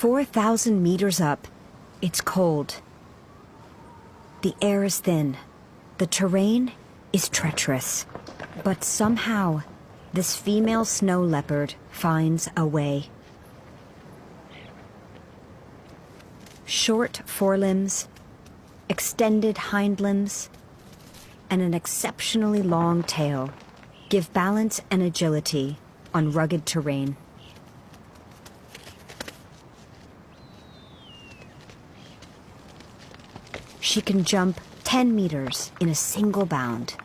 4,000 meters up, it's cold. The air is thin. The terrain is treacherous. But somehow, this female snow leopard finds a way. Short forelimbs, extended hind limbs, and an exceptionally long tail give balance and agility on rugged terrain. She can jump 10 meters in a single bound.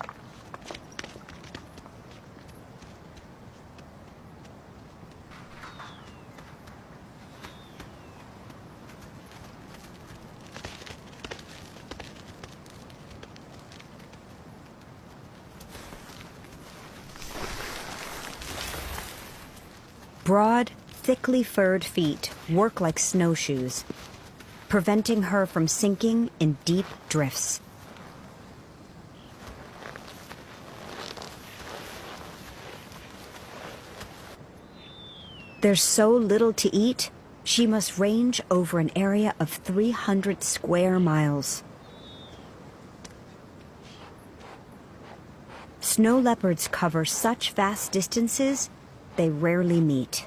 Broad, thickly furred feet work like snowshoes, preventing her from sinking in deep drifts. There's so little to eat, she must range over an area of 300 square miles. Snow leopards cover such vast distances, they rarely meet.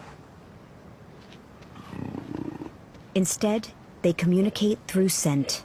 Instead, they communicate through scent.